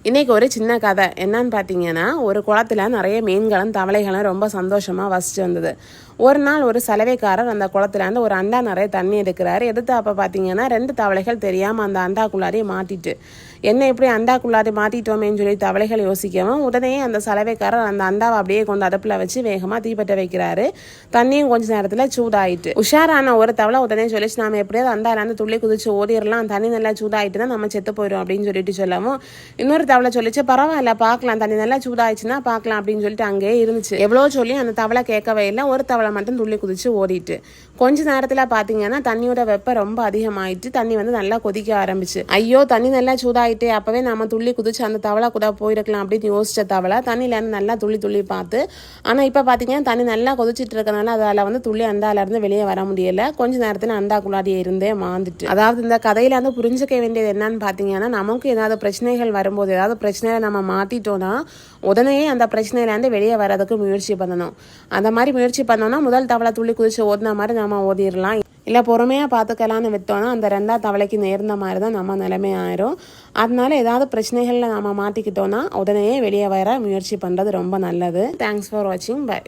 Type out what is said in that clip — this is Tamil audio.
இன்றைக்கி ஒரு சின்ன கதை என்னன்னு பார்த்தீங்கன்னா, ஒரு குளத்துல நிறைய மீன்களும் தவளைகளும் ரொம்ப சந்தோஷமாக வசிச்சு வந்தது. ஒரு நாள் ஒரு சலவைக்காரர் அந்த குளத்துலேருந்து ஒரு அண்டா நிறைய தண்ணி எடுக்கிறாரு. எடுத்து அப்போ பார்த்தீங்கன்னா 2 தவளைகள் தெரியாமல் அந்த அண்டாக்குள்ளாரி மாட்டிட்டு, என்ன இப்படி அண்டாக்குள்ளாரி மாட்டிட்டோமேன்னு சொல்லி தவளைகள் யோசிக்கவும், உடனே அந்த சலவைக்காரர் அந்த அண்டாவை அப்படியே கொண்டு அடுப்பில் வச்சு வேகமாக தீப்பற்ற வைக்கிறாரு. தண்ணியும் கொஞ்ச நேரத்தில் சூடாயிட்டு. உஷாரான ஒரு தவளை உடனே சொல்லிச்சு, நாம எப்படியாவது அண்டாலேருந்து துள்ளி குதிச்சு ஓடிடலாம், தண்ணி நல்லா சூடாயிட்டு தான் நம்ம செத்து போயிடும் அப்படின்னு சொல்லிட்டு சொல்லவும், இன்னொரு தவளை சொல்லிச்சு, பரவாயில்ல பார்க்கலாம், தண்ணி நல்லா சூடாயிடுச்சுன்னா பார்க்கலாம் அப்படின்னு சொல்லிட்டு அங்கேயே இருந்துச்சு. எவ்வளோ சொல்லி அந்த தவளை கேட்கவே இல்லை. ஒரு தவளை மட்டும் துள்ளி குதிச்சு ஓடிட்டு. கொஞ்ச நேரத்தில் பார்த்தீங்கன்னா தண்ணியோட வெப்பம் ரொம்ப அதிகமாயிட்டு தண்ணி வந்து நல்லா கொதிக்க ஆரம்பிச்சு. ஐயோ தண்ணி நல்லா சூடாயிட்டு, அப்பவே நம்ம துள்ளி குதிச்சு அந்த தவளை கூட போயிருக்கலாம் அப்படின்னு யோசிச்ச தவளை தண்ணியிலேருந்து நல்லா துள்ளி பார்த்து, ஆனால் இப்போ பார்த்தீங்கன்னா தண்ணி நல்லா கொதிச்சிட்டு இருக்கனால அதால் வந்து துள்ளி அண்டாலேருந்து வெளியே வர முடியல. கொஞ்ச நேரத்தில் அண்டாக்குள்ளாடி இருந்தே மாந்துட்டு. அதாவது இந்த கதையில வந்து புரிஞ்சுக்க வேண்டியது என்னன்னு பார்த்தீங்கன்னா, நமக்கு ஏதாவது பிரச்சனைகள் வரும்போது, ஏதாவது பிரச்சனையில நம்ம மாட்டிட்டோம்னா உடனே அந்த பிரச்சனையிலேருந்து வெளியே வர்றதுக்கு முயற்சி பண்ணணும். அந்த மாதிரி முயற்சி பண்ணோம்னா முதல் தவளை துள்ளி குதிச்சு ஓடின மாதிரி நம்ம ஓடிடலாம். இல்லை பொறுமையாக பார்த்துக்கலான்னு விட்டோம்னா அந்த 2ஆவது தவளைக்கு நேர்ந்த மாதிரி தான் நம்ம நிலைமை ஆயிரும். அதனால ஏதாவது பிரச்சனைகளில் நம்ம மாட்டிக்கிட்டோம்னா உடனே வெளியே வர முயற்சி பண்ணுறது ரொம்ப நல்லது. தேங்க்ஸ் ஃபார் வாட்சிங். பை.